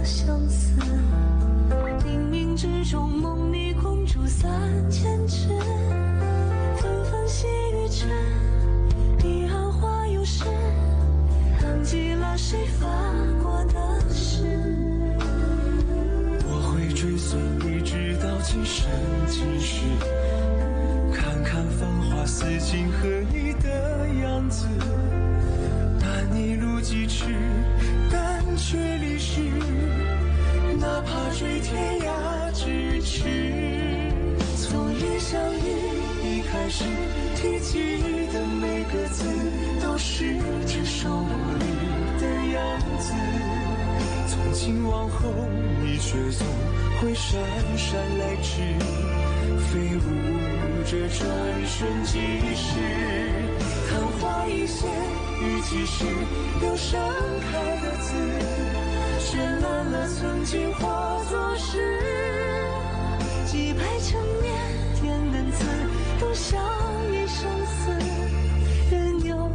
相思，冥冥之中梦里空竹3000只，纷纷细雨之，彼岸花又是，忘记了谁发过的誓。我会追随你直到今生今世，看看繁华似锦和你的样子，伴你路几尺，但却离世，哪怕追天涯咫尺。从一相遇一开始，提及的每个字都是这首里的样子，从今往后你却总会姗姗来迟，飞舞这转瞬即逝。昙花一现雨几时，忧伤开的字，绚烂了曾经化作诗。几百成年天难字，都像一生死，任由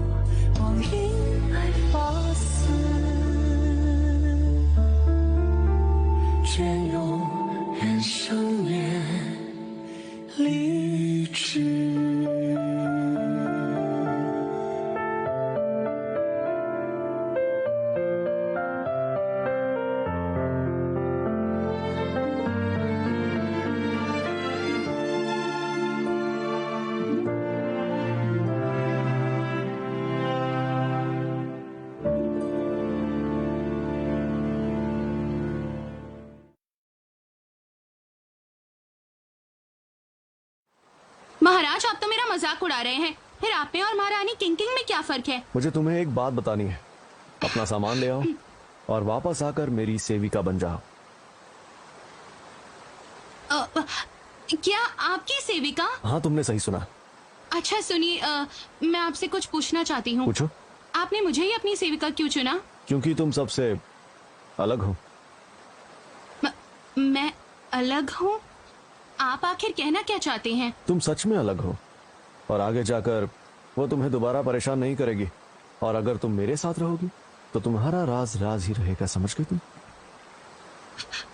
光阴来发丝，隽永人生念离枝。महाराज, आप तो मेरा मजाक उड़ा रहे हैं। फिर आप में और महारानी किंकिंग में क्या फर्क है? मुझे तुम्हें एक बात बतानी है। अपना सामान ले आओ और वापस आकर मेरी सेविका बन जाओ। क्या आपकी सेविका? हाँ, तुमने सही सुना। अच्छा सुनिए, मैं आपसे कुछ पूछना चाहती हूँ। पूछो। आपने मुझे ही अपनी सेविका क्यों चुना? क्योंकि तुम सबसे अलग हो। मैं अलग हूँ? आप आखिर कहना क्या चाहते हैं? तुम सच में अलग हो और आगे जाकर वो तुम्हें दोबारा परेशान नहीं करेगी। और अगर तुम मेरे साथ रहोगी तो तुम्हारा राज राज ही रहेगा, समझ गई तुम?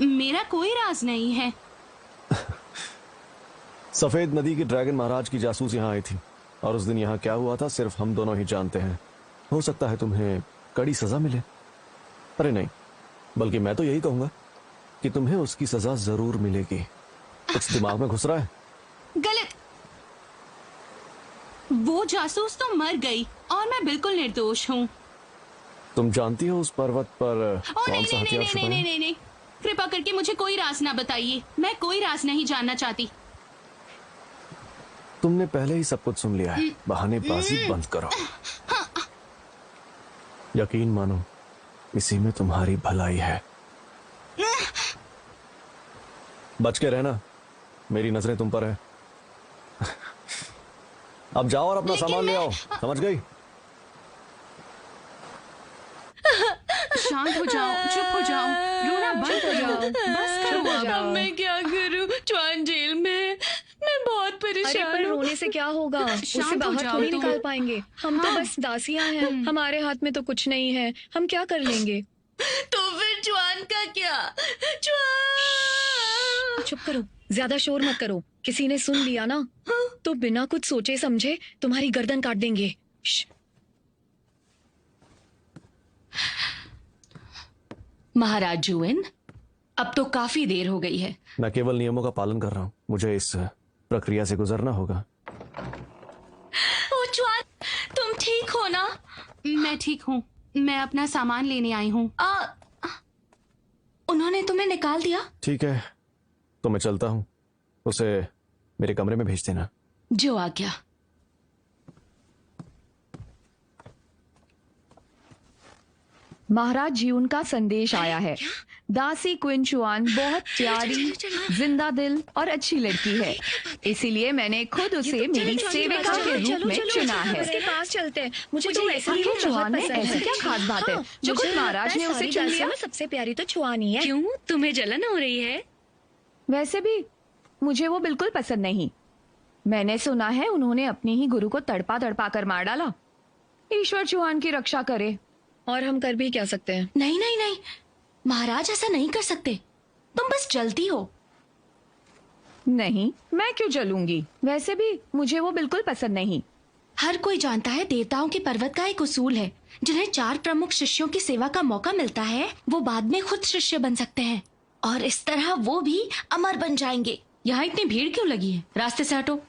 मेरा कोई राज नहीं है। सफेद नदी की ड्रैगन महाराज की जासूस यहाँ आई थी और उस दिन यहाँ क्या हुआ था सिर्फ हम दोनों ही जानते हैं। हो सकता है तुम्हें कड़ी सजा मिले। अरे नहीं, बल्कि मैं तो यही कहूंगा कि तुम्हें उसकी सजा जरूर मिलेगी। कुछ दिमाग में घुस रहा है? गलत। वो जासूस तो मर गई और मैं बिल्कुल निर्दोष हूँ। तुम जानती हो उस पर्वत पर कौन सा हथियार छुपा है? नहीं, कृपा करके मुझे कोई राज ना बताइए। मैं कोई राज नहीं जानना चाहती। तुमने पहले ही सब कुछ सुन लिया है। बहानेबाजी बंद करो। यकीन मानो, इसी में तुम्हारी भलाई है। बच के रहना, मेरी नजरें तुम पर है। अब जाओ और अपना सामान ले आओ, समझ गई? शांत हो जाओ, चुप हो जाओ, रोना बंद हो जाओ, बस करो। अब मैं क्या करूं? च्वान जेल में मैं बहुत परेशान हूं। अरे पर रोने से क्या होगा? उसे बाहर थोड़ी निकाल पाएंगे। हम तो बस दासियां हैं। हमारे हाथ में तो कुछ नहीं है। हम क्या कर लेंगे? तो फिर च्वान का क्या? च्वान! चुप करो, ज्यादा शोर मत करो। किसी ने सुन लिया ना तो बिना कुछ सोचे समझे तुम्हारी गर्दन काट देंगे। महाराज जुएन, अब तो काफी देर हो गई है। मैं केवल नियमों का पालन कर रहा हूँ। मुझे इस प्रक्रिया से गुजरना होगा। ओ च्वान, तुम ठीक हो ना? मैं ठीक हूँ। मैं अपना सामान लेने आई हूँ। उन्होंने तुम्हें निकाल दिया? ठीक है, तो मैं चलता हूँ। उसे मेरे कमरे में भेज देना। जो आज्ञा। महाराज जीउन का संदेश आया है। दासी क्वीन चुआन बहुत प्यारी, जिंदा दिल और अच्छी लड़की है, इसीलिए मैंने खुद उसे मेरी सेविका के रूप में चुना है। उसके पास चलते हैं। मुझे तो ऐसे ही चुआन में ऐसी क्या खास बात है जो खुद महाराज ने उसे चुन लिया? सबसे प्यारी तो चुआन ही है। क्यों, तुम्हें जलन हो रही है? वैसे भी मुझे वो बिल्कुल पसंद नहीं। मैंने सुना है उन्होंने अपने ही गुरु को तड़पा तड़पा कर मार डाला। ईश्वर चुआन की रक्षा करे। और हम कर भी क्या सकते हैं? नहीं नहीं नहीं, महाराज ऐसा नहीं कर सकते, तुम बस जलती हो। नहीं, मैं क्यों जलूंगी? वैसे भी मुझे वो बिल्कुल पसंद नहीं। हर कोई जानता है देवताओं के पर्वत का एक उसूल है, जिन्हें 4 प्रमुख शिष्यों की सेवा का मौका मिलता है वो बाद में खुद शिष्य बन सकते हैं, और इस तरह वो भी अमर बन जाएंगे। यहाँ इतनी भीड़ क्यों लगी है? रास्ते से हटो।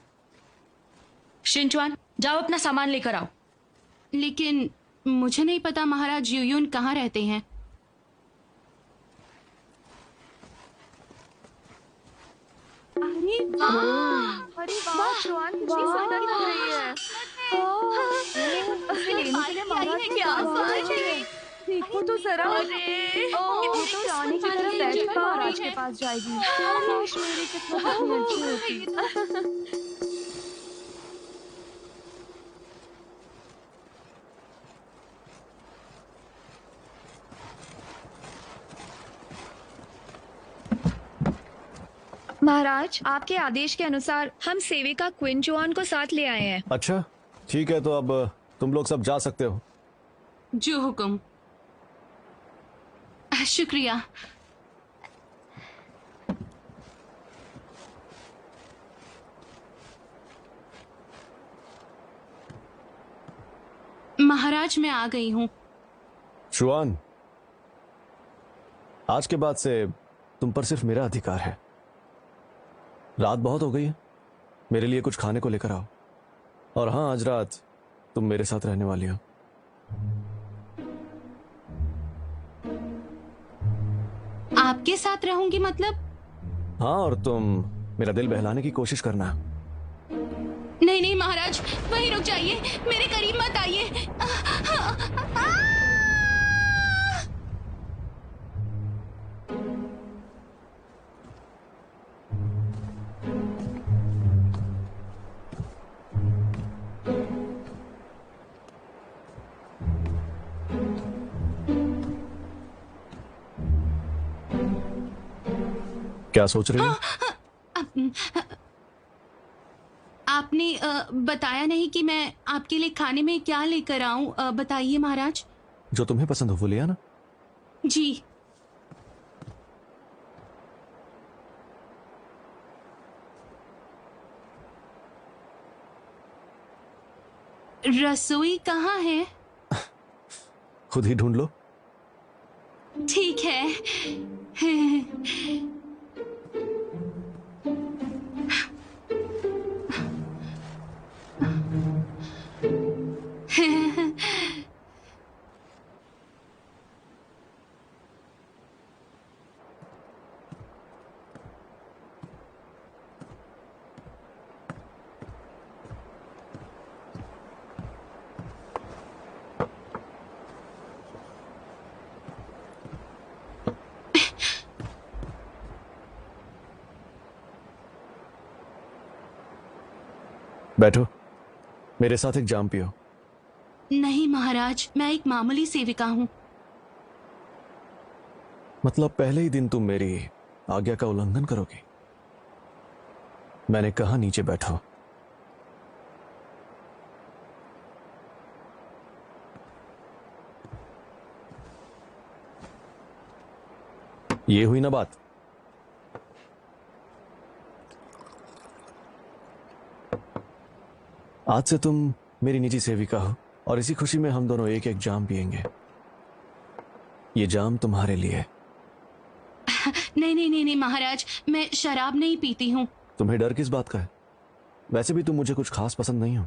शिनचुआन, जाओ अपना सामान लेकर आओ। लेकिन मुझे नहीं पता महाराज यूयुन कहाँ रहते हैं। अरे वाह, जुआन कितनी सुंदर लग रही है। उसे लेने के लिए महाराज ने क्या सोचा? देखो तो जरा, ये तो रानी की तरह बैठकर महाराज के पास जाएगी। काश मेरी किस्मत इतनी अच्छी होती। महाराज, आपके आदेश के अनुसार हम सेविका क्विन जुआन को साथ ले आए हैं। अच्छा, ठीक है, तो अब तुम लोग सब जा सकते हो। जो हुक्म। शुक्रिया। महाराज, मैं आ गई हूँ। शुआन, आज के बाद से तुम पर सिर्फ मेरा अधिकार है। रात बहुत हो गई है, मेरे लिए कुछ खाने को लेकर आओ। और हाँ, आज रात तुम मेरे साथ रहने वाली हो। आपके साथ रहूंगी मतलब? हाँ, और तुम मेरा दिल बहलाने की कोशिश करना। नहीं नहीं महाराज, वहीं रुक जाइए, मेरे करीब मत आइए। क्या सोच रही हो? आपने बताया नहीं कि मैं आपके लिए खाने में क्या लेकर आऊं। बताइए महाराज। जो तुम्हें पसंद हो वो ले आना। जी। रसोई कहाँ है? खुद ही ढूंढ लो। ठीक है। बैठो, मेरे साथ एक जाम पियो। नहीं महाराज, मैं एक मामूली सेविका हूँ। मतलब पहले ही दिन तुम मेरी आज्ञा का उल्लंघन करोगी? मैंने कहा नीचे बैठो। ये हुई ना बात। आज से तुम मेरी निजी सेविका हो, और इसी खुशी में हम दोनों एक एक जाम पिएंगे। ये जाम तुम्हारे लिए। नहीं नहीं नहीं नहीं महाराज, मैं शराब नहीं पीती हूँ। तुम्हें डर किस बात का है? वैसे भी तुम मुझे कुछ खास पसंद नहीं हो।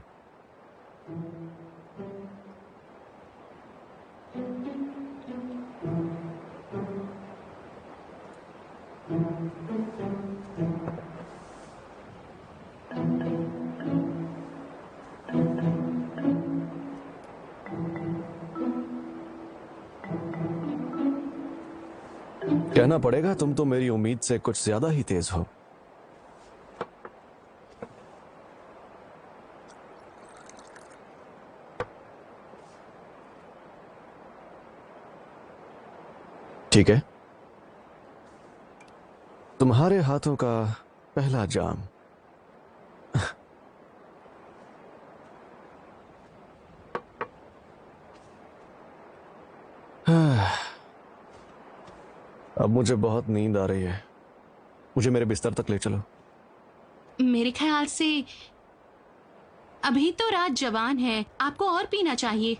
कहना पड़ेगा, तुम तो मेरी उम्मीद से कुछ ज्यादा ही तेज हो। ठीक है, तुम्हारे हाथों का पहला जाम। अब मुझे बहुत नींद आ रही है, मुझे मेरे बिस्तर तक ले चलो। मेरे ख्याल से अभी तो रात जवान है, आपको और पीना चाहिए।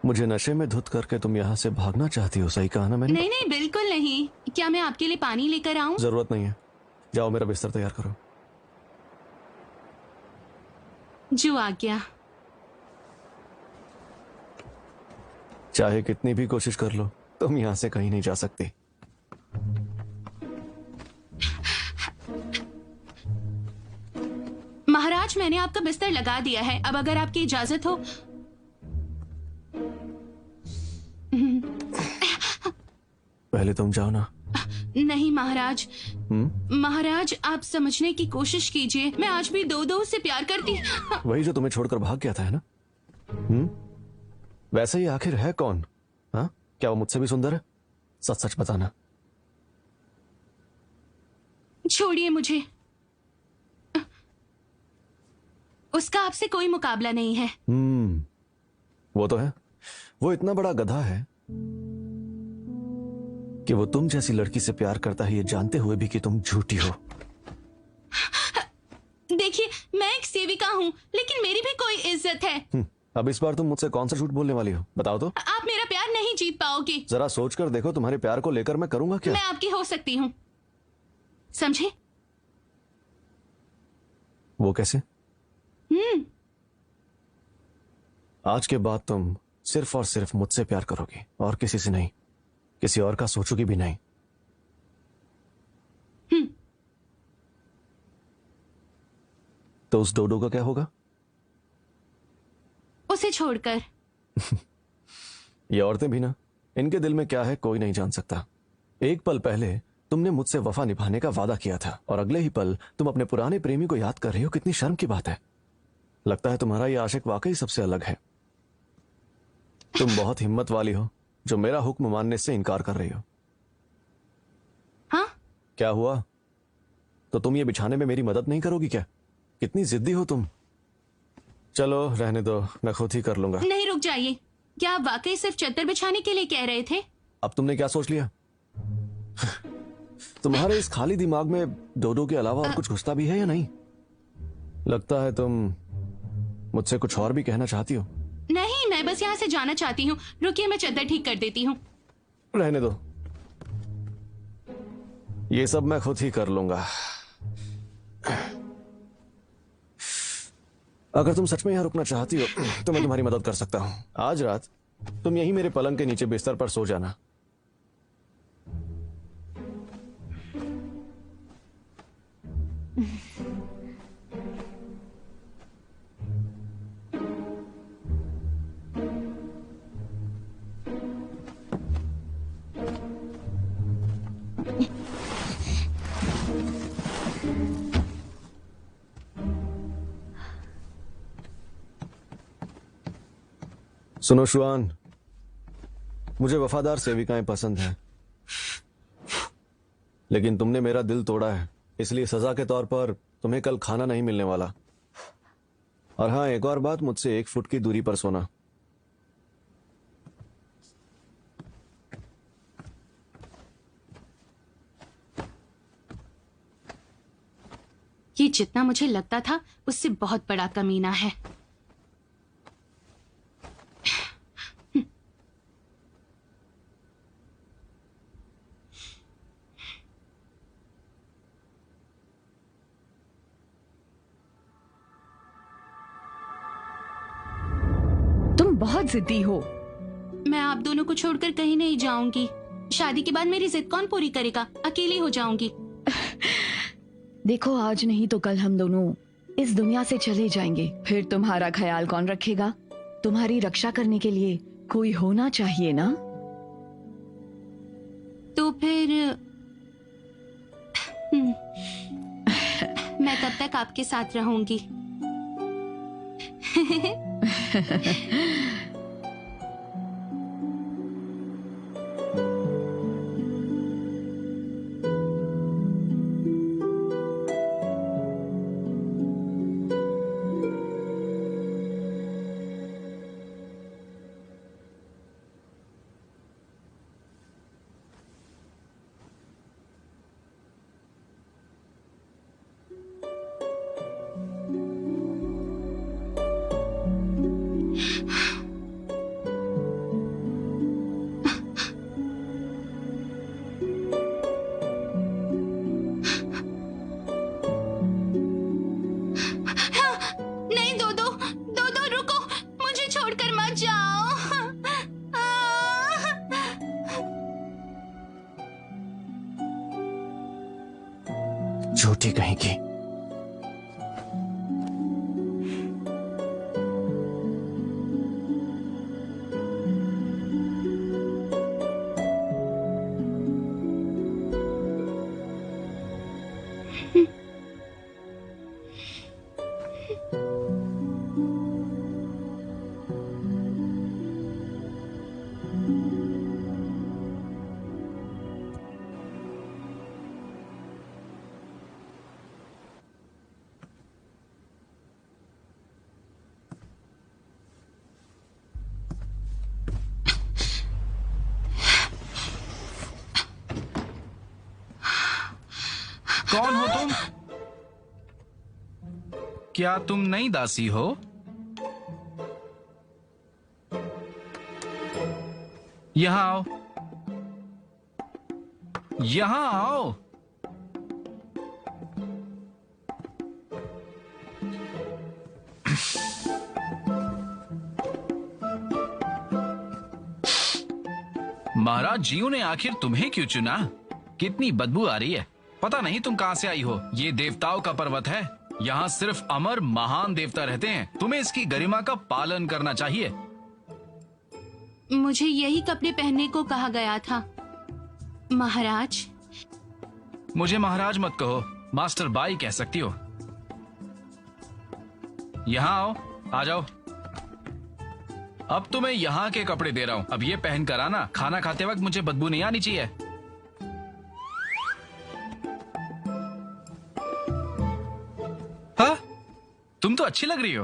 मुझे नशे में धुत करके तुम यहाँ से भागना चाहती हो, सही कहा ना मैंने? नहीं नहीं, बिल्कुल नहीं। क्या मैं आपके लिए पानी लेकर आऊं? जरूरत नहीं है, जाओ मेरा बिस्तर तैयार करो। जो आज्ञा। चाहे कितनी भी कोशिश कर लो, तुम यहाँ से कहीं नहीं जा सकती। महाराज, मैंने आपका बिस्तर लगा दिया है, अब अगर आपकी इजाजत हो। पहले तुम जाओ ना। नहीं महाराज। महाराज, आप समझने की कोशिश कीजिए, मैं आज भी दो से प्यार करती। वही जो तुम्हें छोड़कर भाग गया था, है ना? वैसे ही आखिर है कौन? हाँ, क्या वो मुझसे भी सुंदर है? सच सच बताना। छोड़िए मुझे, उसका आपसे कोई मुकाबला नहीं है। वो तो है। वो इतना बड़ा गधा है कि वो तुम जैसी लड़की से प्यार करता है, ये जानते हुए भी कि तुम झूठी हो। देखिए, मैं एक सेविका हूँ, लेकिन मेरी भी कोई इज्जत है। अब इस बार तुम मुझसे कौन सा झूठ बोलने वाली हो, बताओ तो। आप मेरा प्यार नहीं जीत पाओगे। जरा सोचकर देखो, तुम्हारे प्यार को लेकर मैं करूंगा क्या? मैं आपकी हो सकती हूँ, समझे? वो कैसे? आज के बाद तुम सिर्फ और सिर्फ मुझसे प्यार करोगी और किसी से नहीं, किसी और का सोचोगी भी नहीं। तो उस डोडो का क्या होगा? उसे छोड़कर। ये औरतें भी ना, इनके दिल में क्या है कोई नहीं जान सकता। एक पल पहले तुमने मुझसे वफा निभाने का वादा किया था और अगले ही पल तुम अपने पुराने प्रेमी को याद कर रही हो। कितनी शर्म की बात है। लगता है तुम्हारा ये आशिक वाकई सबसे अलग है। तुम बहुत हिम्मत वाली हो जो मेरा हुक्म मानने से इनकार कर रही हो। हाँ? क्या हुआ? तो तुम ये बिछाने में मेरी मदद नहीं करोगी क्या? कितनी जिद्दी हो तुम। चलो रहने दो, मैं खुद ही कर लूंगा। नहीं, रुक जाइए। क्या आप वाकई सिर्फ चद्दर बिछाने के लिए कह रहे थे? अब तुमने क्या सोच लिया? तुम्हारे इस खाली दिमाग में डोडो के अलावा और कुछ घुसता भी है या नहीं? लगता है तुम मुझसे कुछ और भी कहना चाहती हो। नहीं, मैं बस यहाँ से जाना चाहती हूँ। रुकिए, मैं चद्दर ठीक कर देती हूँ। रहने दो, ये सब मैं खुद ही कर लूंगा। अगर तुम सच में यहां रुकना चाहती हो तो मैं तुम्हारी मदद कर सकता हूं। आज रात तुम यहीं मेरे पलंग के नीचे बिस्तर पर सो जाना। सुनो शुआन, मुझे वफादार सेविकाएं पसंद हैं, लेकिन तुमने मेरा दिल तोड़ा है, इसलिए सजा के तौर पर तुम्हें कल खाना नहीं मिलने वाला। और हाँ, एक और बात, मुझसे 1 फुट की दूरी पर सोना। ये जितना मुझे लगता था उससे बहुत बड़ा कमीना है। तुम बहुत जिद्दी हो। मैं आप दोनों को छोड़कर कहीं नहीं जाऊंगी। शादी के बाद मेरी जिद कौन पूरी करेगा? अकेली हो जाऊंगी। देखो, आज नहीं तो कल हम दोनों इस दुनिया से चले जाएंगे। फिर तुम्हारा ख्याल कौन रखेगा? तुम्हारी रक्षा करने के लिए कोई होना चाहिए ना। तो फिर मैं कब तक आपके साथ रहूंगी? झूठी कहीं की। कौन हो तुम? क्या तुम नई दासी हो? यहां आओ, यहां आओ। महाराज जीव ने आखिर तुम्हें क्यों चुना? कितनी बदबू आ रही है। पता नहीं तुम कहां से आई हो। ये देवताओं का पर्वत है। यहाँ सिर्फ अमर महान देवता रहते हैं। तुम्हें इसकी गरिमा का पालन करना चाहिए। मुझे यही कपड़े पहनने को कहा गया था महाराज। मुझे महाराज मत कहो, मास्टर बाई कह सकती हो। यहाँ आओ, आ जाओ। अब तुम्हें यहाँ के कपड़े दे रहा हूँ। अब ये पहन कर आना। खाना खाते वक्त मुझे बदबू नहीं आनी चाहिए। हाँ, तुम तो अच्छी लग रही हो।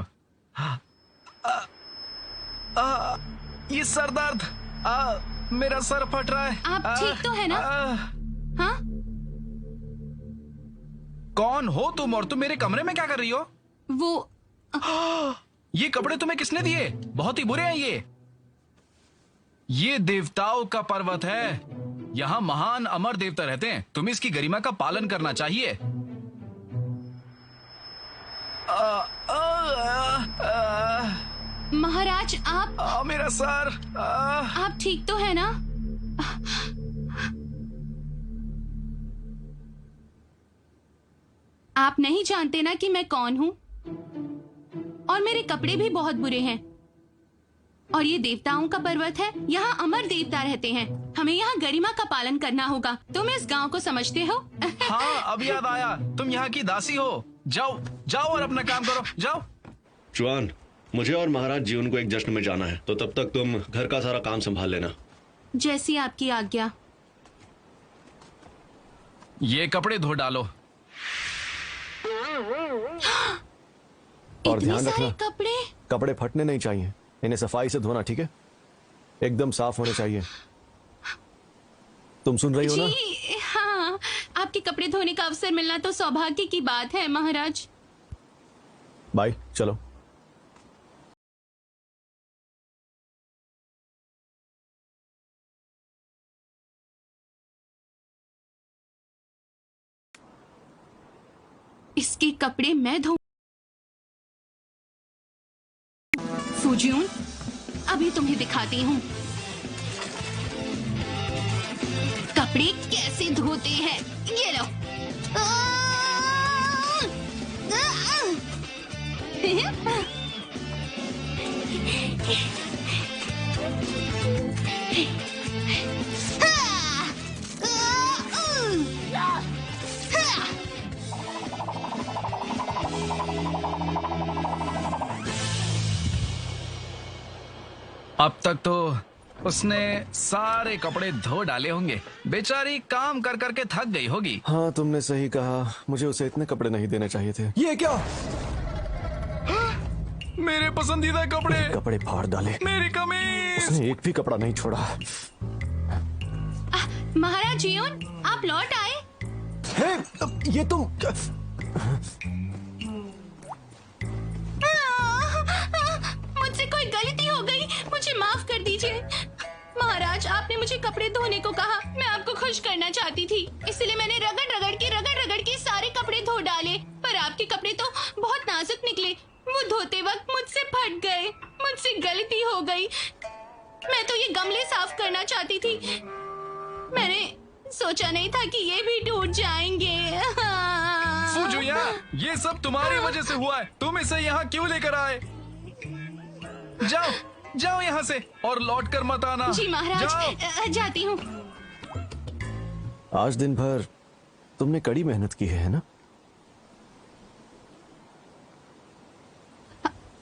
ये सर दर्द, मेरा सर फट रहा है। आप ठीक तो है ना? हाँ? कौन हो तुम और तुम मेरे कमरे में क्या कर रही हो? वो ये कपड़े तुम्हें किसने दिए? बहुत ही बुरे हैं ये देवताओं का पर्वत है। यहाँ महान अमर देवता रहते हैं। तुम्हें इसकी गरिमा का पालन करना चाहिए। महाराज आप मेरा सर। आप ठीक तो है ना? आप नहीं जानते ना कि मैं कौन हूँ? और मेरे कपड़े भी बहुत बुरे हैं। और ये देवताओं का पर्वत है। यहाँ अमर देवता रहते हैं। हमें यहाँ गरिमा का पालन करना होगा। तुम इस गांव को समझते हो? हाँ, अब याद आया। तुम यहाँ की दासी हो। जाओ जाओ और अपना काम करो, जाओ। चुआन, मुझे और महाराज जीवन को एक जश्न में जाना है, तो तब तक तुम घर का सारा काम संभाल लेना। जैसी आपकी आज्ञा। ये कपड़े धो डालो। और इतने ध्यान सारे रखना, कपड़े फटने नहीं चाहिए। इन्हें सफाई से धोना, ठीक है? एकदम साफ होने चाहिए। तुम सुन रही हो ना? जी हाँ, आपके कपड़े धोने का अवसर मिलना तो सौभाग्य की बात है महाराज। बाय, चलो। इसके कपड़े मैं धो। फूजियून, अभी तुम्हें दिखाती हूँ कपड़े कैसे धोते हैं। ये लो। अब तक तो उसने सारे कपड़े धो डाले होंगे। बेचारी काम कर करके थक गई होगी। हाँ, तुमने सही कहा। मुझे उसे इतने कपड़े नहीं देने चाहिए थे। ये क्या? मेरे पसंदीदा कपड़े। कपड़े फाड़ डाले। मेरी कमीज। उसने एक भी कपड़ा नहीं छोड़ा। महाराज जीवन, आप लौट आए। हे, ये तुम मुझसे कोई गलती हो गई, मुझे माफ कर दीजिए। महाराज, आपने मुझे कपड़े धोने को कहा। मैं आपको खुश करना चाहती थी, इसलिए मैंने रगड़ रगड़ के सारे कपड़े धो डाले। पर आपके कपड़े तो बहुत नाजुक निकले। वो धोते वक्त मुझसे फट गए। मुझसे गलती हो गई। मैं तो ये गमले साफ करना चाहती थी। मैंने सोचा नहीं था कि ये भी टूट जाएंगे। फूजुया, ये सब तुम्हारी वजह से हुआ है। तुम इसे यहाँ क्यों लेकर आए? जाओ जाओ यहाँ से और लौट कर मत आना। जी महाराज, जाओ। जाती हूँ। आज दिन भर तुमने कड़ी मेहनत की है ना?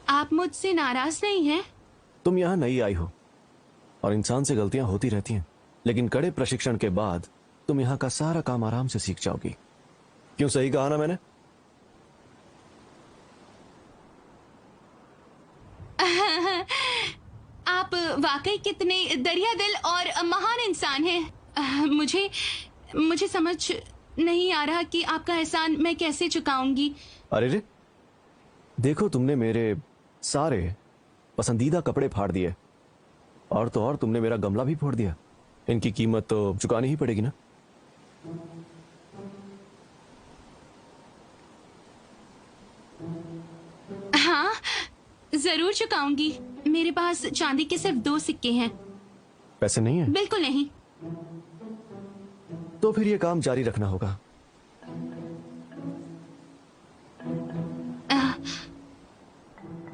आप मुझसे नाराज नहीं हैं? तुम यहाँ नई आई हो और इंसान से गलतियां होती रहती हैं, लेकिन कड़े प्रशिक्षण के बाद तुम यहाँ का सारा काम आराम से सीख जाओगी। क्यों, सही कहा ना मैंने? आप वाकई कितने दरिया दिल और महान इंसान हैं। मुझे समझ नहीं आ रहा कि आपका एहसान मैं कैसे चुकाऊंगी। अरे रे, देखो तुमने मेरे सारे पसंदीदा कपड़े फाड़ दिए और तो और तुमने मेरा गमला भी फोड़ दिया। इनकी कीमत तो चुकानी ही पड़ेगी ना। हाँ, जरूर चुकाऊंगी। मेरे पास चांदी के सिर्फ 2 सिक्के हैं। पैसे नहीं है? बिल्कुल नहीं। तो फिर ये काम जारी रखना होगा।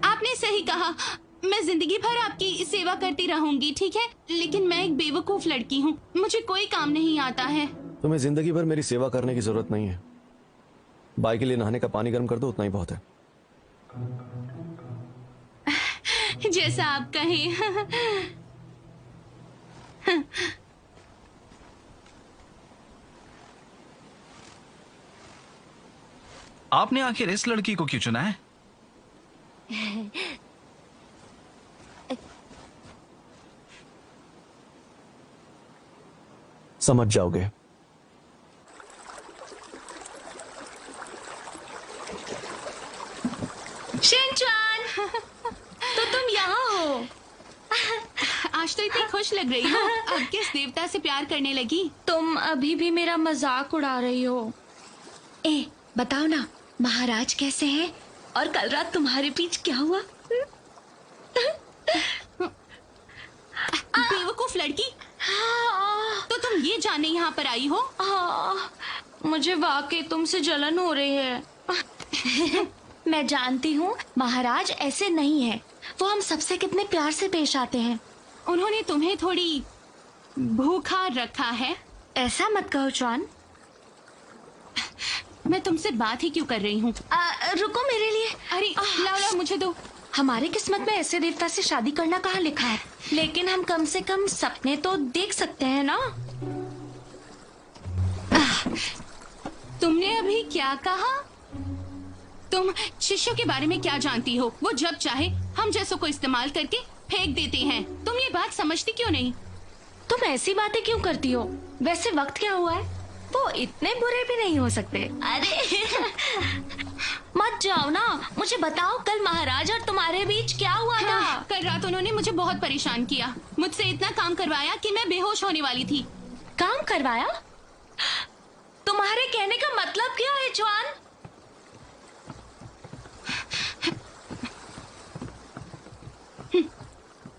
आपने सही कहा, मैं जिंदगी भर आपकी सेवा करती रहूंगी, ठीक है? लेकिन मैं एक बेवकूफ लड़की हूँ, मुझे कोई काम नहीं आता है। तुम्हें जिंदगी भर मेरी सेवा करने की जरूरत नहीं है। बाई के लिए नहाने का पानी गर्म कर दो, उतना ही बहुत है। जैसा आप कहें। आपने आखिर इस लड़की को क्यों चुना है? समझ जाओगे। शिनचान, तो तुम यहाँ हो। आज तो इतनी खुश लग रही हो। अब किस देवता से प्यार करने लगी? तुम अभी भी मेरा मजाक उड़ा रही हो। ए, बताओ ना, महाराज कैसे हैं? और कल रात तुम्हारे बीच क्या हुआ? बेवकूफ लड़की, तो तुम ये जानने यहाँ पर आई हो? मुझे वाकई तुमसे जलन हो रही है। मैं जानती हूँ महाराज ऐसे नहीं है। वो हम सबसे कितने प्यार से पेश आते हैं। उन्होंने तुम्हें थोड़ी भूखा रखा है। ऐसा मत कहो चुआन। मैं तुमसे बात ही क्यों कर रही हूँ? रुको मेरे लिए। अरे लाओ लाओ, मुझे दो। हमारी किस्मत में ऐसे देवता से शादी करना कहाँ लिखा है? लेकिन हम कम से कम सपने तो देख सकते हैं ना। तुमने अभी क्या कहा? तुम शिष्यों के बारे में क्या जानती हो? वो जब चाहे हम जैसों को इस्तेमाल करके फेंक देते हैं। तुम ये बात समझती क्यों नहीं? तुम ऐसी बातें क्यों करती हो? वैसे वक्त क्या हुआ है? वो इतने बुरे भी नहीं हो सकते। अरे मत जाओ ना, मुझे बताओ कल महाराज और तुम्हारे बीच क्या हुआ था? हाँ, कल रात उन्होंने मुझे बहुत परेशान किया। मुझसे इतना काम करवाया कि मैं बेहोश होने वाली थी। काम करवाया? तुम्हारे कहने का मतलब क्या है जवान?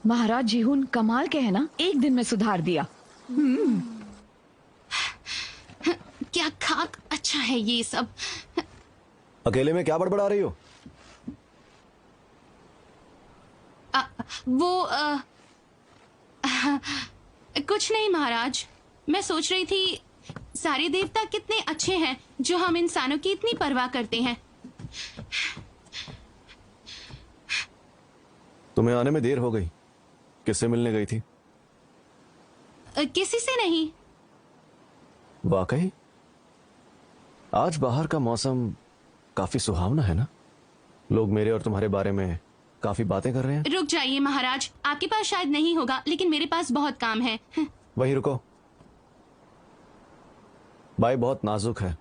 महाराज जीहुन कमाल के है ना, एक दिन में सुधार दिया। क्या खाक अच्छा है ये सब। अकेले में क्या बड़बड़ा रही हो? कुछ नहीं महाराज, मैं सोच रही थी सारे देवता कितने अच्छे हैं जो हम इंसानों की इतनी परवाह करते हैं। तुम्हें आने में देर हो गई। किससे मिलने गई थी? किसी से नहीं। वाकई आज बाहर का मौसम काफी सुहावना है ना? लोग मेरे और तुम्हारे बारे में काफी बातें कर रहे हैं। रुक जाइए महाराज, आपके पास शायद नहीं होगा, लेकिन मेरे पास बहुत काम है। वहीं रुको। बाई बहुत नाजुक है।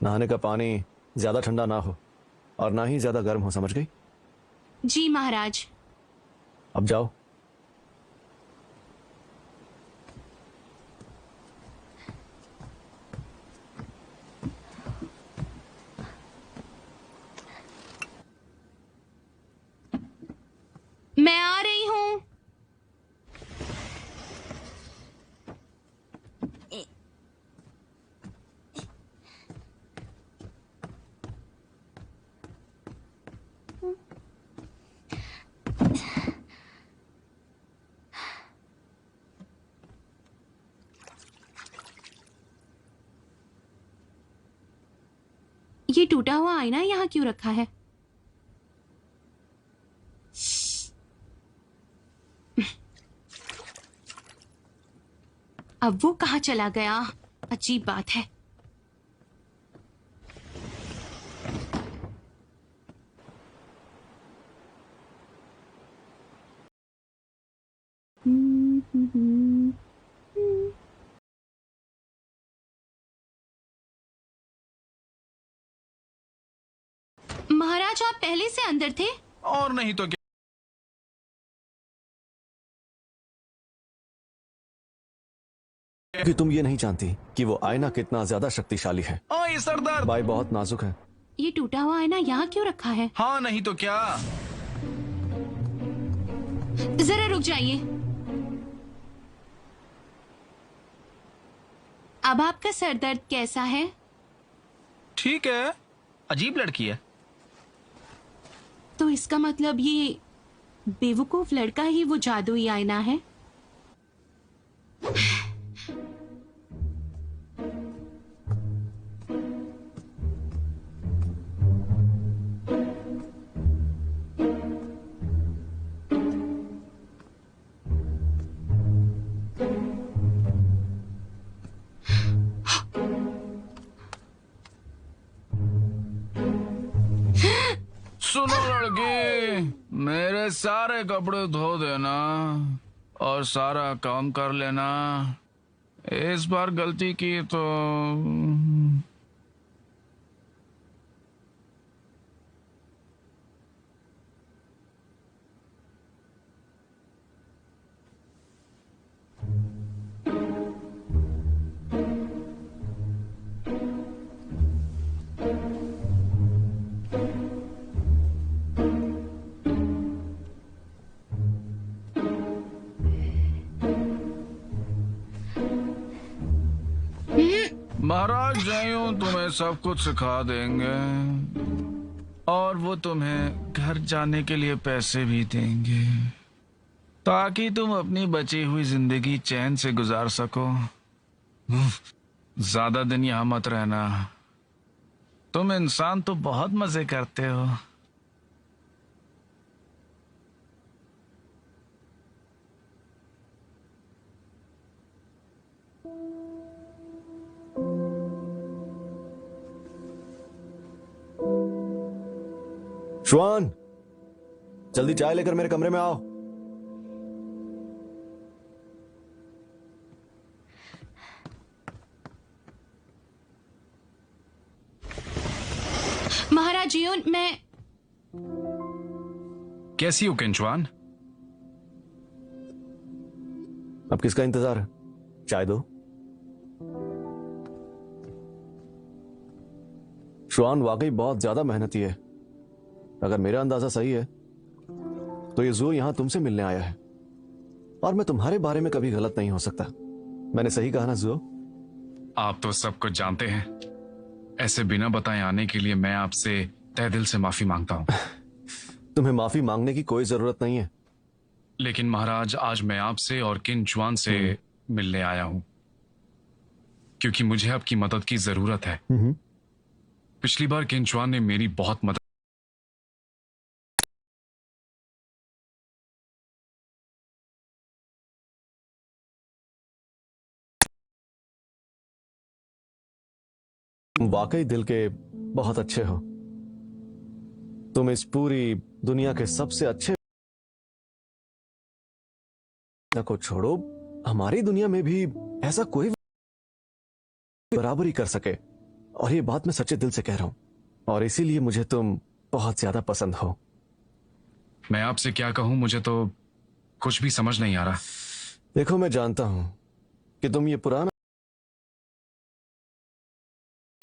नहाने का पानी ज्यादा ठंडा ना हो और ना ही ज्यादा गर्म हो, समझ गई? जी महाराज। अब जाओ। मैं आ रही हूँ। ये टूटा हुआ आईना यहाँ क्यों रखा है? अब वो कहाँ चला गया? अजीब बात है। महाराज, आप पहले से अंदर थे? और नहीं तो क्या। कि तुम ये नहीं जानती कि वो आईना कितना ज्यादा शक्तिशाली है। ओए सरदार। बाई बहुत नाजुक है। ये टूटा हुआ आईना यहाँ क्यों रखा है? हाँ नहीं तो क्या। जरा रुक जाइए। अब आपका सर दर्द कैसा है? ठीक है, अजीब लड़की है। तो इसका मतलब ये बेवकूफ लड़का ही वो जादुई आईना है? सुनो लड़की, मेरे सारे कपड़े धो देना और सारा काम कर लेना। इस बार गलती की तो महाराज जयूं तुम्हें सब कुछ सिखा देंगे और वो तुम्हें घर जाने के लिए पैसे भी देंगे ताकि तुम अपनी बची हुई जिंदगी चैन से गुजार सको। ज्यादा दिन यहाँ मत रहना। तुम इंसान तो बहुत मजे करते हो। श्वान, जल्दी चाय लेकर मेरे कमरे में आओ। महाराज जियोन, मैं कैसी हो किंचवान? अब किसका इंतजार है? चाय दो। श्वान वाकई बहुत ज्यादा मेहनती है। अगर मेरा अंदाजा सही है तो ये जू यहां तुमसे मिलने आया है और मैं तुम्हारे बारे में कभी गलत नहीं हो सकता। मैंने सही कहा ना जू? आप तो सब कुछ जानते हैं। ऐसे बिना बताए आने के लिए मैं आपसे तहे दिल से माफी मांगता हूं। तुम्हें माफी मांगने की कोई जरूरत नहीं है। लेकिन महाराज, आज मैं आपसे और किंचवान से मिलने आया हूं क्योंकि मुझे आपकी मदद की जरूरत है। पिछली बार किंचवान ने मेरी बहुत मदद वाकई दिल के बहुत अच्छे हो। तुम इस पूरी दुनिया के सबसे अच्छे को छोड़ो, हमारी दुनिया में भी ऐसा कोई बराबरी कर सके। और ये बात मैं सच्चे दिल से कह रहा हूं और इसीलिए मुझे तुम बहुत ज्यादा पसंद हो। मैं आपसे क्या कहूं, मुझे तो कुछ भी समझ नहीं आ रहा। देखो, मैं जानता हूं कि तुम ये पुराना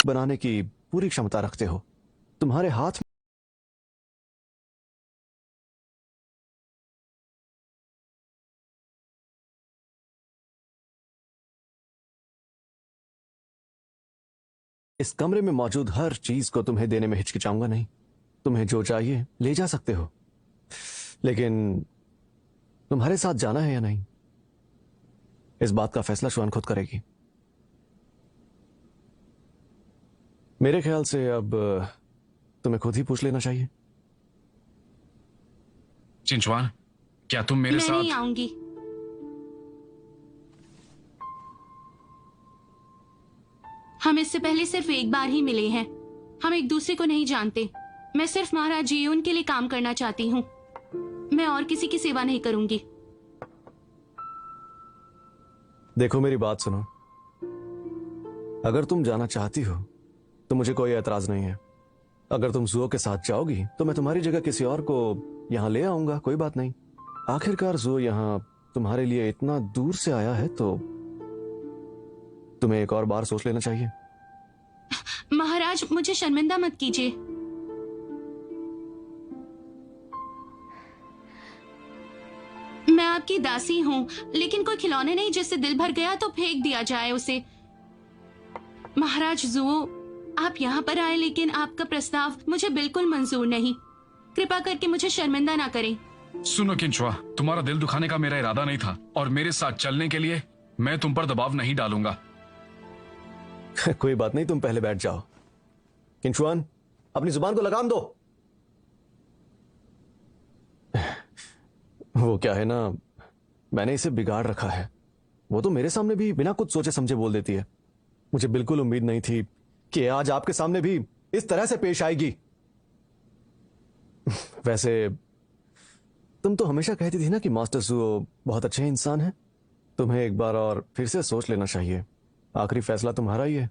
बनाने की पूरी क्षमता रखते हो। तुम्हारे हाथ में इस कमरे में मौजूद हर चीज को तुम्हें देने में हिचकिचाऊंगा नहीं। तुम्हें जो चाहिए ले जा सकते हो, लेकिन तुम्हारे साथ जाना है या नहीं, इस बात का फैसला शुआन खुद करेगी। मेरे ख्याल से अब तुम्हें खुद ही पूछ लेना चाहिए। चिंचुआन, क्या तुम मेरे मैं नहीं साथ? आऊंगी। हम इससे पहले सिर्फ एक बार ही मिले हैं, हम एक दूसरे को नहीं जानते। मैं सिर्फ महाराज जियोन के लिए काम करना चाहती हूँ, मैं और किसी की सेवा नहीं करूंगी। देखो मेरी बात सुनो, अगर तुम जाना चाहती हो तो मुझे कोई एतराज नहीं है। अगर तुम जुओ के साथ जाओगी तो मैं तुम्हारी जगह किसी और को यहां ले आऊंगा, कोई बात नहीं। आखिरकार जुओ यहां तुम्हारे लिए इतना दूर से आया है तो तुम्हें एक और बार सोच लेना चाहिए। महाराज, मुझे शर्मिंदा मत कीजिए। मैं आपकी दासी हूँ, लेकिन कोई खिलौने नहीं जिससे दिल भर गया तो फेंक दिया जाए उसे। महाराज जुओ, आप यहाँ पर आए, लेकिन आपका प्रस्ताव मुझे बिल्कुल मंजूर नहीं। कृपा करके मुझे शर्मिंदा ना करें। सुनो किंचुआ, तुम्हारा दिल दुखाने का मेरा इरादा नहीं था, और मेरे साथ चलने के लिए मैं तुम पर दबाव नहीं डालूंगा। कोई बात नहीं, तुम पहले बैठ जाओ। किंचुआन, अपनी जुबान को लगाम दो। वो क्या है ना, मैंने इसे बिगाड़ रखा है। वो तो मेरे सामने भी बिना कुछ सोचे समझे बोल देती है। मुझे बिल्कुल उम्मीद नहीं थी कि आज आपके सामने भी इस तरह से पेश आएगी। वैसे तुम तो हमेशा कहती थी ना कि मास्टर जुओ बहुत अच्छे इंसान हैं। तुम्हें एक बार और फिर से सोच लेना चाहिए। आखिरी फैसला तुम्हारा ही है।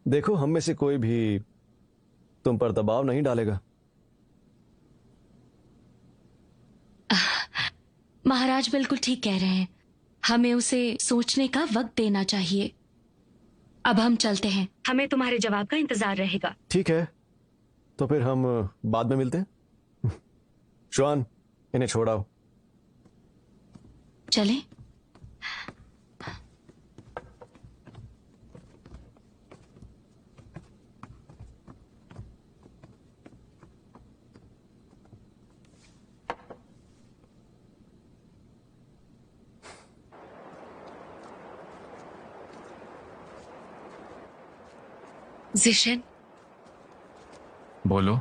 देखो, हम में से कोई भी तुम पर दबाव नहीं डालेगा। महाराज बिल्कुल ठीक कह रहे हैं, हमें उसे सोचने का वक्त देना चाहिए। अब हम चलते हैं, हमें तुम्हारे जवाब का इंतजार रहेगा। ठीक है, तो फिर हम बाद में मिलते हैं। शुआन, इन्हें छोड़ाओ। चलें? जिशन, बोलो।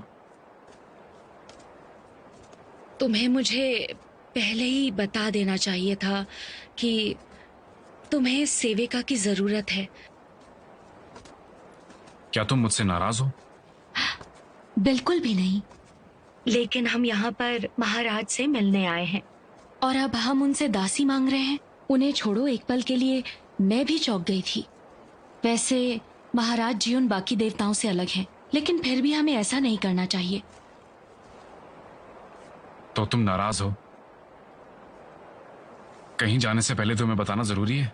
तुम्हें मुझे पहले ही बता देना चाहिए था कि तुम्हें सेविका की जरूरत है। क्या तुम मुझसे नाराज हो? बिल्कुल भी नहीं, लेकिन हम यहाँ पर महाराज से मिलने आए हैं और अब हम उनसे दासी मांग रहे हैं। उन्हें छोड़ो, एक पल के लिए मैं भी चौंक गई थी। वैसे महाराज जी उन बाकी देवताओं से अलग हैं, लेकिन फिर भी हमें ऐसा नहीं करना चाहिए। तो तुम नाराज हो? कहीं जाने से पहले तुम्हें बताना जरूरी है।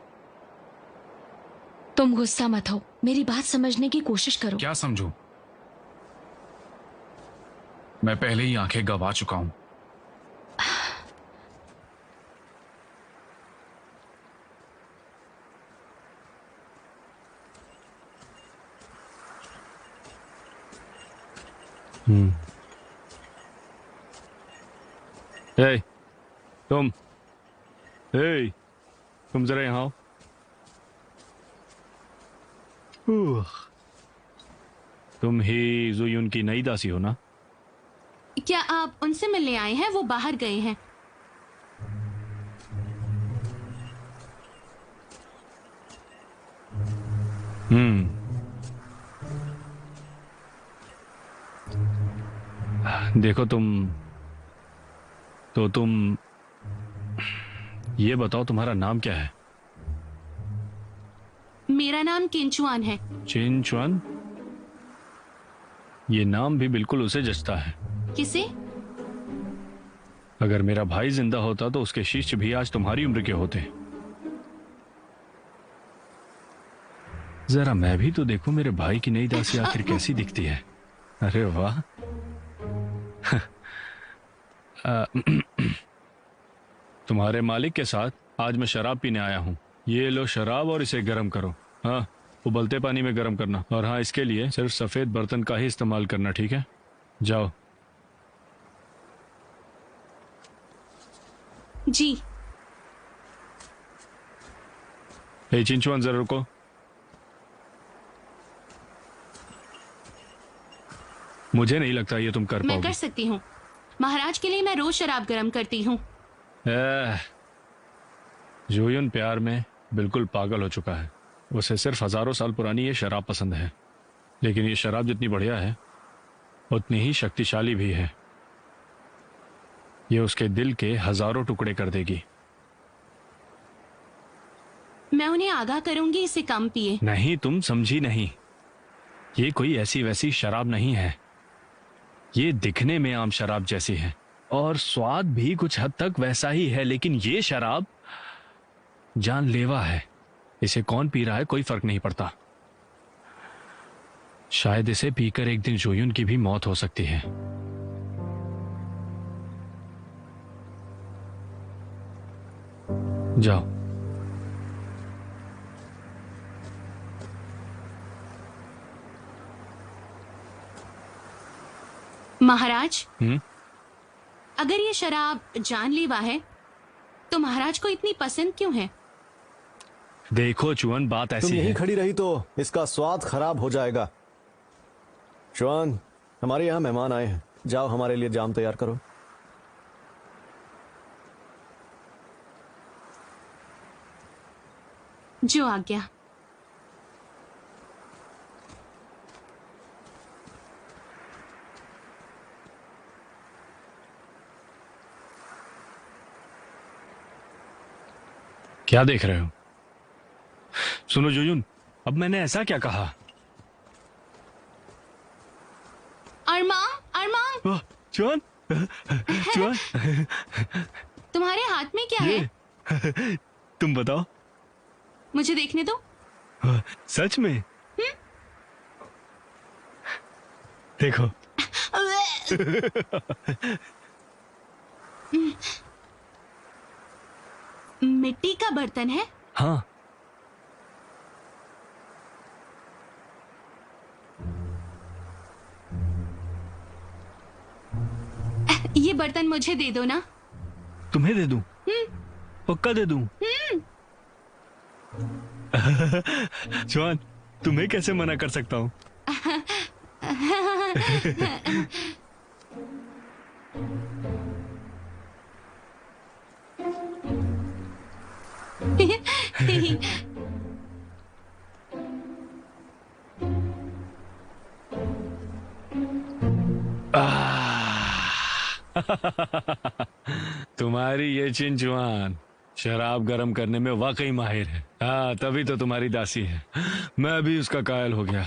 तुम गुस्सा मत हो, मेरी बात समझने की कोशिश करो। क्या समझूं? मैं पहले ही आंखें गंवा चुका हूं। तुम जरा यहाँ आओ। तुम ही जुयून की नई दासी हो ना? क्या आप उनसे मिलने आए हैं? वो बाहर गए हैं। देखो, तुम ये बताओ, तुम्हारा नाम क्या है? मेरा नाम किंचुआन है। चिनचुआन? ये नाम भी बिल्कुल उसे जचता है। किसे? अगर मेरा भाई जिंदा होता तो उसके शिष्य भी आज तुम्हारी उम्र के होते। जरा मैं भी तो देखूं मेरे भाई की नई दासी आखिर कैसी दिखती है। अरे वाह। तुम्हारे मालिक के साथ आज मैं शराब पीने आया हूँ। ये लो शराब और इसे गर्म करो। हाँ, उबलते पानी में गर्म करना, और हाँ, इसके लिए सिर्फ सफेद बर्तन का ही इस्तेमाल करना, ठीक है? जाओ। जी। हे चिंचुआन, जरा रुको। मुझे नहीं लगता ये तुम कर मैं पाओगे। कर सकती हूँ। महाराज के लिए मैं रोज शराब गर्म करती हूँ। जोयुन प्यार में बिल्कुल पागल हो चुका है। उसे सिर्फ हजारों साल पुरानी ये शराब पसंद है, लेकिन ये शराब जितनी बढ़िया है उतनी ही शक्तिशाली भी है। ये उसके दिल के हजारों टुकड़े कर देगी। मैं उन्हें आगाह करूंगी इसे कम पिए। नहीं, तुम समझी नहीं। ये कोई ऐसी वैसी शराब नहीं है। ये दिखने में आम शराब जैसी है और स्वाद भी कुछ हद तक वैसा ही है, लेकिन ये शराब जानलेवा है। इसे कौन पी रहा है कोई फर्क नहीं पड़ता। शायद इसे पीकर एक दिन जोयुन की भी मौत हो सकती है। जाओ। महाराज, अगर ये शराब जानलेवा है तो महाराज को इतनी पसंद क्यों है? देखो चुअन, बात तुम ऐसी यहीं है। खड़ी रही तो इसका स्वाद खराब हो जाएगा। चुआन, हमारे यहाँ मेहमान आए हैं, जाओ हमारे लिए जाम तैयार करो। जो आज्ञा। क्या देख रहे हो? सुनो जोयुन, अब मैंने ऐसा क्या कहा? अरमान, अरमान, चुअन, चुअन, तुम्हारे हाथ में क्या है? तुम बताओ। मुझे देखने दो। सच में? देखो। मिट्टी का बर्तन है? हाँ। ये बर्तन मुझे दे दो ना। तुम्हें दे दूं? पक्का दे दूं? चुआन, तुम्हें कैसे मना कर सकता हूँ? तुम्हारी ये चिंचुआन शराब गर्म करने में वाकई माहिर है। हाँ, तभी तो तुम्हारी दासी है। मैं भी उसका कायल हो गया।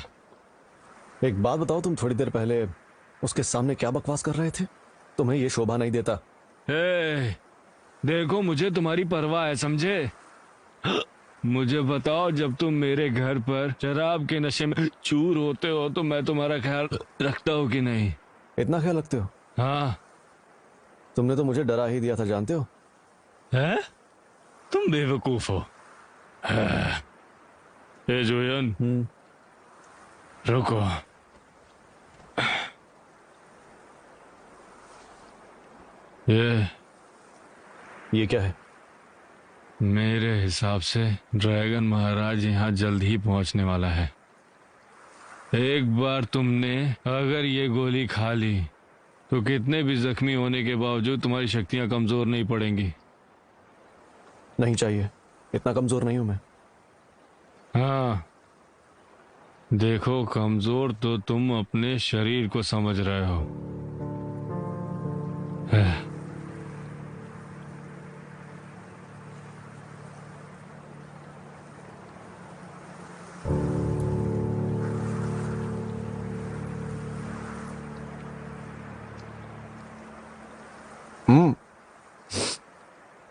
एक बात बताओ, तुम थोड़ी देर पहले उसके सामने क्या बकवास कर रहे थे? तुम्हें ये शोभा नहीं देता। देखो, मुझे तुम्हारी परवाह है, समझे? मुझे बताओ, जब तुम मेरे घर पर शराब के नशे में चूर होते हो तो मैं तुम्हारा ख्याल रखता हूँ कि नहीं? इतना ख्याल रखते हो? हाँ। तुमने तो मुझे डरा ही दिया था, जानते हो? है? तुम बेवकूफ हो। जोयन, रुको। ये क्या है? मेरे हिसाब से ड्रैगन महाराज यहाँ जल्द ही पहुंचने वाला है। एक बार तुमने अगर ये गोली खा ली तो कितने भी जख्मी होने के बावजूद तुम्हारी शक्तियां कमजोर नहीं पड़ेंगी। नहीं चाहिए, इतना कमजोर नहीं हूं मैं। हाँ, देखो, कमजोर तो तुम अपने शरीर को समझ रहे हो।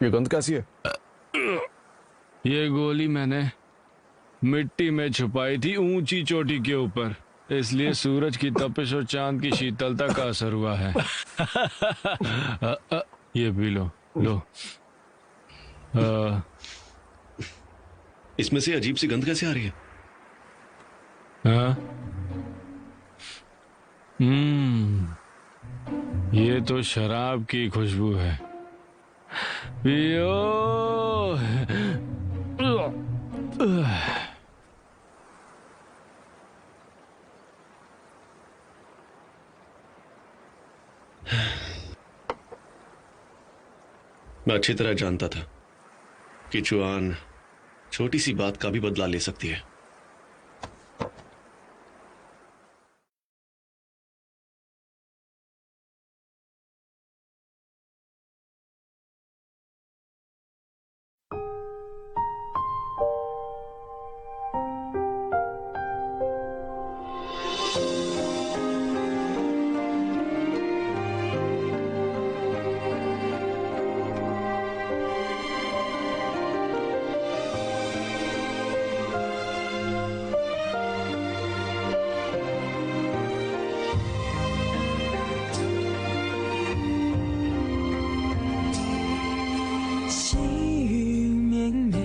ये गंध कैसी है? ये गोली मैंने मिट्टी में छुपाई थी ऊंची चोटी के ऊपर, इसलिए सूरज की तपिश और चांद की शीतलता का असर हुआ है। ये पी लो, लो। इसमें से अजीब सी गंध कैसे आ रही है? ये तो शराब की खुशबू है। 哟，मैं अच्छी तरह जानता था कि चुआन छोटी सी बात का भी बदला ले सकती है।细雨绵绵，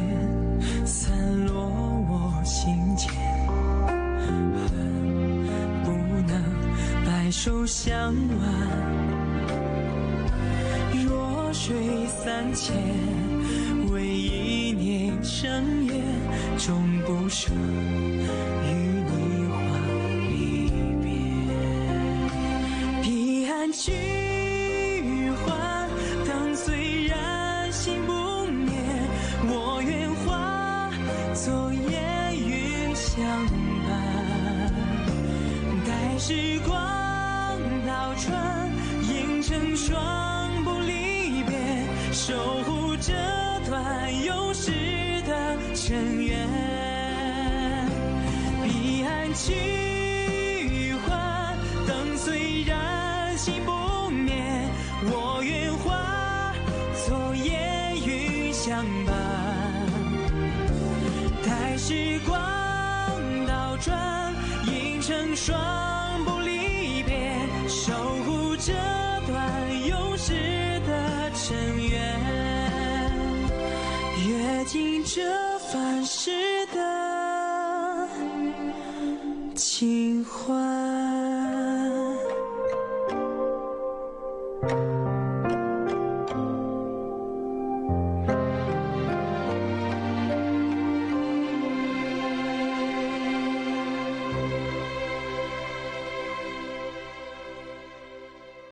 散落我心间，恨不能白首相挽。弱水三千，为一念生缘，终不舍与你话离别。彼岸菊花灯虽然心不灭，我愿化作烟云相伴。待时光倒转，映成双不离别，守护这段永世的尘缘。彼岸菊花灯虽然心不灭，我愿化作烟云相伴。待时光倒转，映成双不离别，守护这段永世的尘缘。阅尽这凡世的情怀。